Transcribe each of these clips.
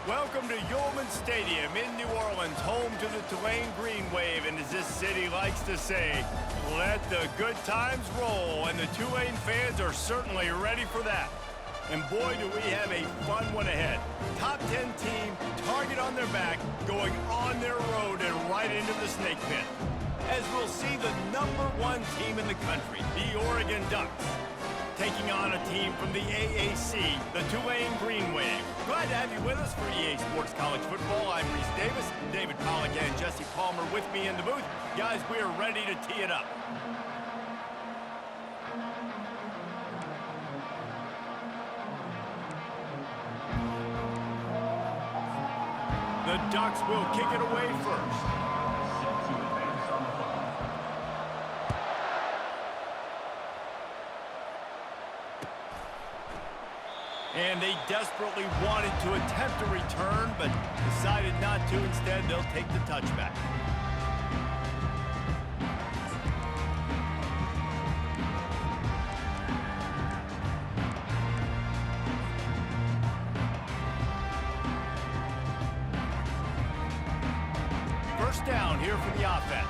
Welcome to Yulman Stadium in New Orleans, home to the Tulane Green Wave, and as this city likes to say, let the good times roll, and the Tulane fans are certainly ready for that. And boy, do we have a fun one ahead. Top 10 team, target on their back, going on their road and right into the snake pit. As we'll see the #1 team in the country, the Oregon Ducks, taking on a team from the AAC, the Tulane Green Wave. Glad to have you with us for EA Sports College Football. I'm Reese Davis, David Pollack and Jesse Palmer with me in the booth. Guys, we are ready to tee it up. The Ducks will kick it away first. And they desperately wanted to attempt a return, but decided not to. Instead, they'll take the touchback. First down here for the offense.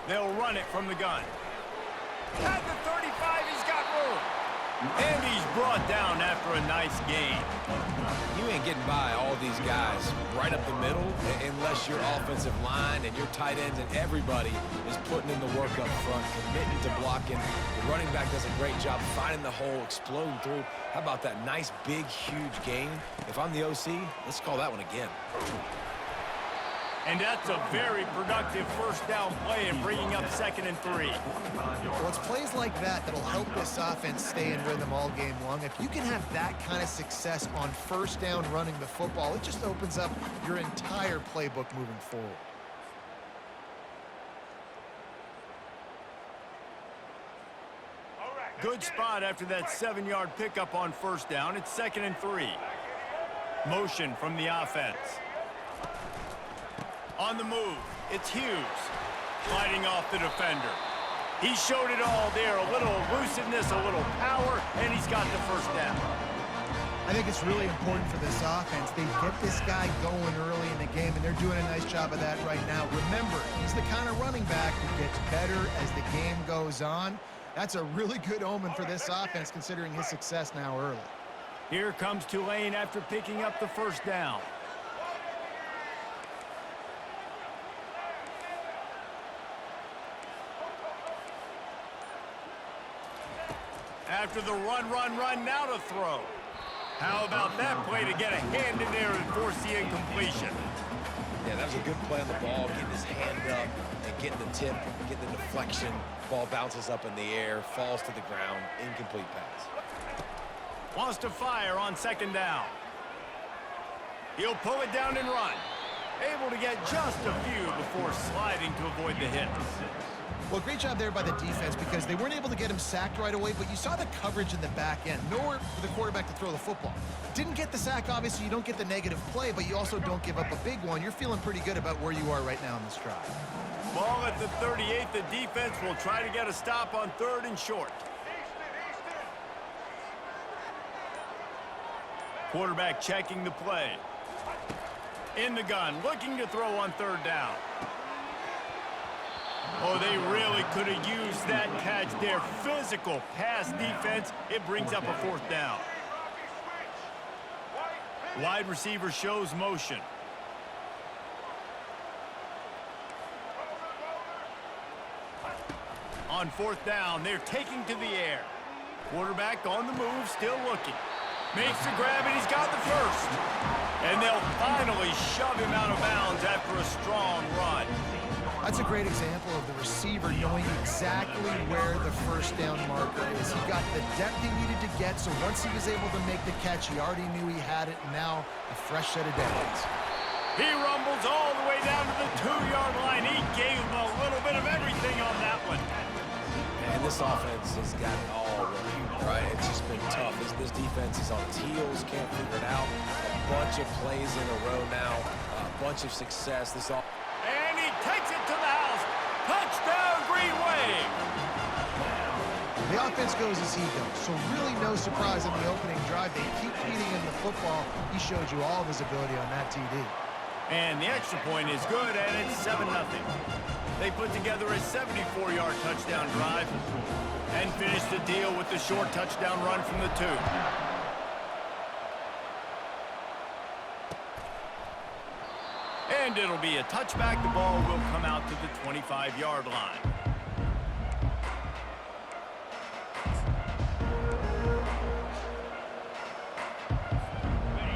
They'll run it from the gun. At the 35, he's got room. And he's brought down after a nice gain. You ain't getting by all these guys right up the middle unless your offensive line and your tight ends and everybody is putting in the work up front, committing to blocking. The running back does a great job finding the hole, exploding through. How about that nice, big, huge gain? If I'm the OC, let's call that one again. And that's a very productive first down play and bringing up 2nd and 3. Well, it's plays like that that'll help this offense stay in rhythm all game long. If you can have that kind of success on first down running the football, it just opens up your entire playbook moving forward. Good spot after that 7-yard pickup on first down. It's 2nd and 3. Motion from the offense. On the move, it's Hughes, fighting off the defender. He showed it all there, a little elusiveness, a little power, and he's got the first down. I think it's really important for this offense. They get this guy going early in the game, and they're doing a nice job of that right now. Remember, he's the kind of running back who gets better as the game goes on. That's a really good omen for this offense, considering his success now early. Here comes Tulane after picking up the first down. After the run, now to throw. How about that play to get a hand in there and force the incompletion? Yeah, that was a good play on the ball, getting his hand up and getting the tip, getting the deflection. Ball bounces up in the air, falls to the ground, incomplete pass. Wants to fire on 2nd down. He'll pull it down and run. Able to get just a few before sliding to avoid the hit. Well, great job there by the defense because they weren't able to get him sacked right away, but you saw the coverage in the back end. Nowhere for the quarterback to throw the football. Didn't get the sack, obviously. You don't get the negative play, but you also don't give up a big one. You're feeling pretty good about where you are right now in this drive. Ball at the 38. The defense will try to get a stop on 3rd and short. Quarterback checking the play. In the gun, looking to throw on 3rd down. Oh, they really could have used that catch there. Physical pass defense. It brings up a 4th down. Wide receiver shows motion. On 4th down, they're taking to the air. Quarterback on the move, still looking. Makes the grab, and he's got the first. And they'll finally shove him out of bounds after a strong run. That's a great example of the receiver knowing exactly where the first down marker is. He got the depth he needed to get, so once he was able to make the catch, he already knew he had it, and now a fresh set of downs. He rumbles all the way down to the 2-yard line. He gave him a little bit of everything on that one. And this offense has got it all running, right? It's just been tough. This defense is on its heels, can't figure it out. A bunch of plays in a row now, a bunch of success. And he takes it to the house. Touchdown, Green Wave. offense goes as he goes. So really no surprise on the opening drive. They keep feeding him the football. He showed you all of his ability on that TD. And the extra point is good, and it's 7-0. They put together a 74-yard touchdown drive and finished the deal with the short touchdown run from the 2. And it'll be a touchback. The ball will come out to the 25-yard line.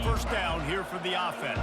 First down here for the offense.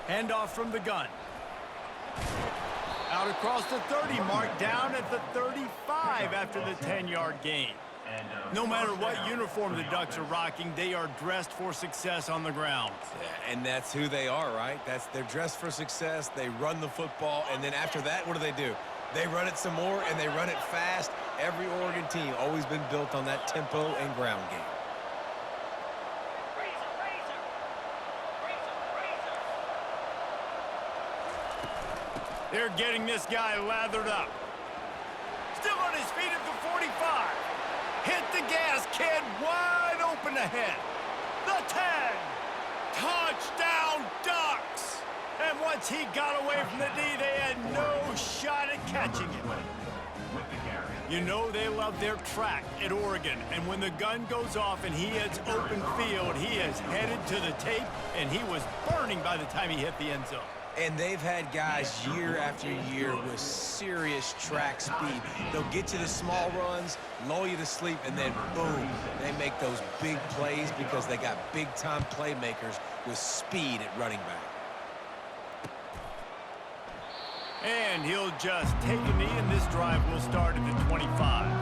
Handoff from the gun. Out across the 30, mark down at the 35 after the 10-yard gain. No matter what uniform the Ducks are rocking, they are dressed for success on the ground. Yeah, and that's who they are, right? They're dressed for success. They run the football, and then after that, what do? They run it some more, and they run it fast. Every Oregon team always been built on that tempo and ground game. They're getting this guy lathered up. Still on his feet at the 45. Hit the gas, kid. Wide open ahead. The 10. Touchdown, Ducks. And once he got away from the D, they had no shot at catching him. You know they love their track at Oregon. And when the gun goes off and he hits open field, he is headed to the tape, and he was burning by the time he hit the end zone. And they've had guys year after year with serious track speed. They'll get you the small runs, lull you to sleep, and then boom, they make those big plays because they got big-time playmakers with speed at running back. And he'll just take a knee, and this drive will start at the 25.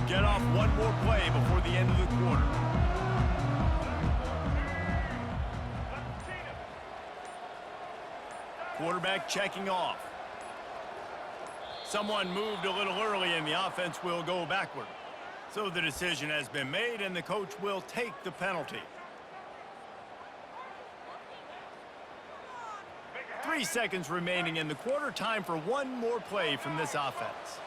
Get off one more play before the end of the quarter. Quarterback checking off. Someone moved a little early and the offense will go backward. So the decision has been made and the coach will take the penalty. 3 seconds remaining in the quarter. Time for one more play from this offense.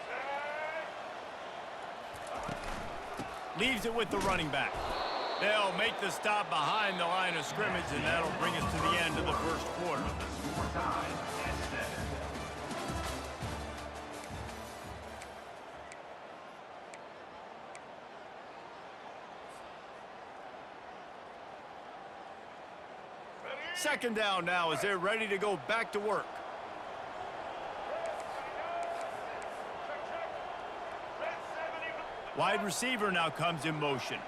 Leaves it with the running back. They'll make the stop behind the line of scrimmage, and that'll bring us to the end of the first quarter. Second down now as they're ready to go back to work. Wide receiver now comes in motion.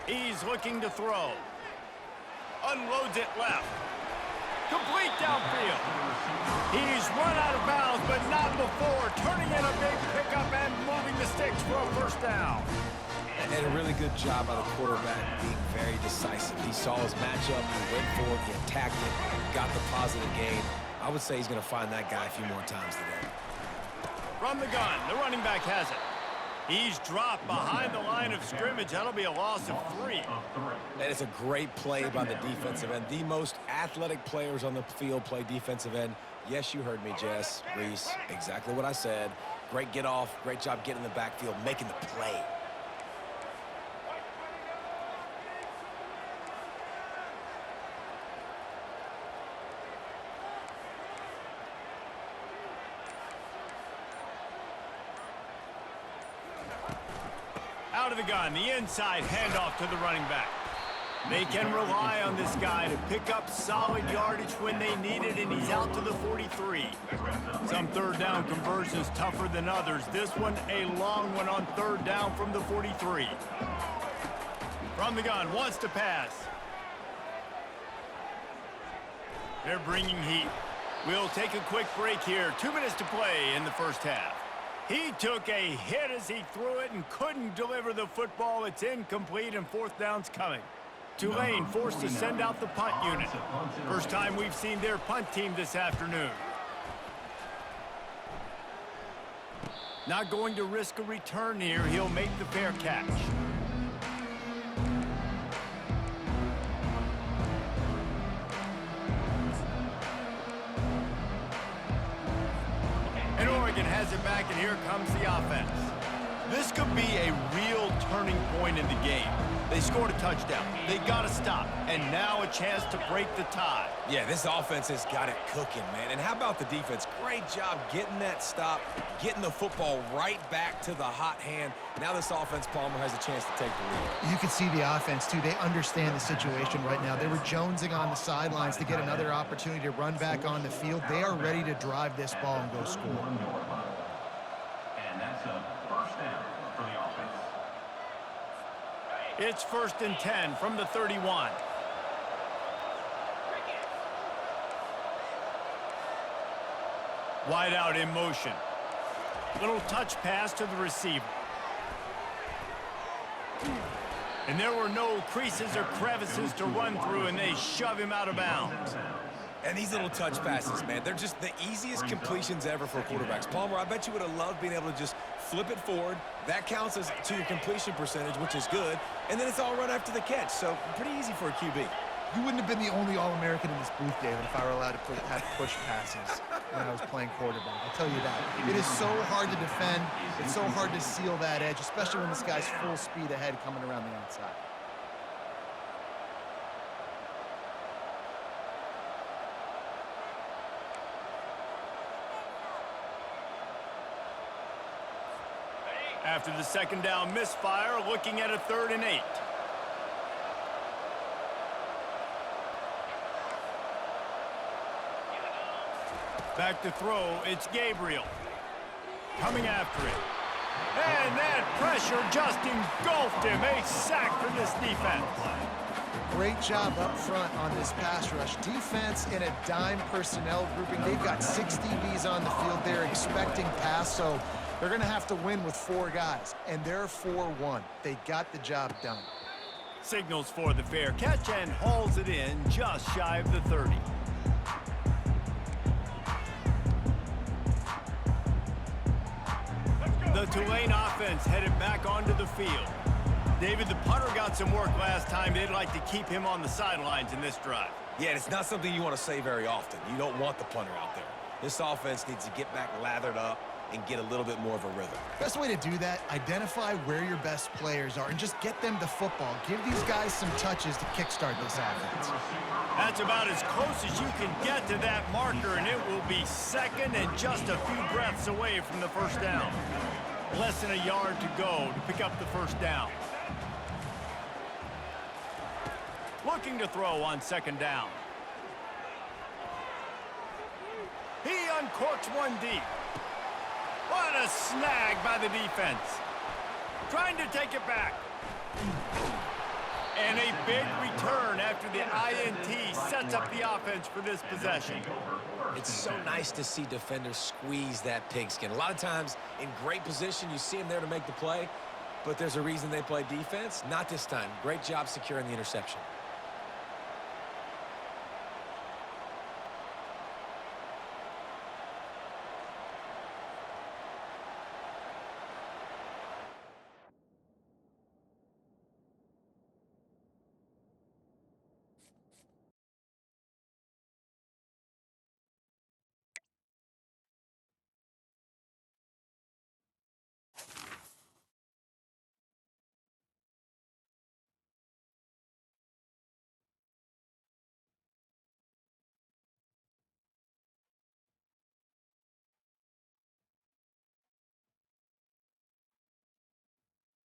He's looking to throw. Unloads it left. Complete downfield. He's run out of bounds, but not before turning in a big pickup and moving the sticks for a first down. And a really good job by the quarterback being very decisive. He saw his matchup, he went for it, he attacked it, got the positive gain. I would say he's going to find that guy a few more times today. From the gun, the running back has it. He's dropped behind the line of scrimmage. That'll be a loss of 3. And it's a great play by the defensive end. The most athletic players on the field play defensive end. Yes, you heard me, Jess, Reese. Exactly what I said. Great get off. Great job getting in the backfield, making the play. Out of the gun, the inside handoff to the running back. They can rely on this guy to pick up solid yardage when they need it, and he's out to the 43. Some third down conversions tougher than others. This one, a long one on third down from the 43. From the gun, wants to pass. They're bringing heat. We'll take a quick break here. 2 minutes to play in the first half. He took a hit as he threw it and couldn't deliver the football. It's incomplete and fourth down's coming. Tulane forced to send out the punt unit. First time we've seen their punt team this afternoon. Not going to risk a return here. He'll make the fair catch. And Oregon has it back, and here comes the offense. This could be a real turning point in the game. They scored a touchdown. They got to stop. And now a chance to break the tie. Yeah, this offense has got it cooking, man. And how about the defense? Great job getting that stop, getting the football right back to the hot hand. Now this offense, Palmer, has a chance to take the lead. You can see the offense, too. They understand the situation right now. They were jonesing on the sidelines to get another opportunity to run back on the field. They are ready to drive this ball and go score. And that's a first down for the offense. It's 1st and 10 from the 31. Wide out in motion. Little touch pass to the receiver. And there were no creases or crevices to run through, and they shove him out of bounds. And these little touch passes, man, they're just the easiest completions ever for quarterbacks. Palmer, I bet you would have loved being able to just flip it forward. That counts as to your completion percentage, which is good. And then it's all run after the catch, so pretty easy for a QB. You wouldn't have been the only All-American in this booth, David, if I were allowed to have push passes when I was playing quarterback. I'll tell you that. It is so hard to defend. It's so hard to seal that edge, especially when this guy's full speed ahead coming around the outside. After the second down misfire, looking at a 3rd and 8. Back to throw, it's Gabriel. Coming after it. And that pressure just engulfed him. A sack for this defense. Great job up front on this pass rush. Defense in a dime personnel grouping. They've got 6 DBs on the field. They're expecting pass, so they're going to have to win with 4 guys, and they're 4-1. They got the job done. Signals for the fair catch and hauls it in just shy of the 30. The Tulane offense headed back onto the field. David, the punter got some work last time. They'd like to keep him on the sidelines in this drive. Yeah, it's not something you want to say very often. You don't want the punter out there. This offense needs to get back lathered up and get a little bit more of a rhythm. Best way to do that, identify where your best players are and just get them the football. Give these guys some touches to kickstart this offense. That's about as close as you can get to that marker, and it will be second and just a few breaths away from the first down. Less than a yard to go to pick up the first down. Looking to throw on 2nd down. He uncorks one deep. What a snag by the defense. Trying to take it back. And a big return after the INT sets up the offense for this possession. It's so nice to see defenders squeeze that pigskin. A lot of times in great position, you see them there to make the play, but there's a reason they play defense. Not this time. Great job securing the interception.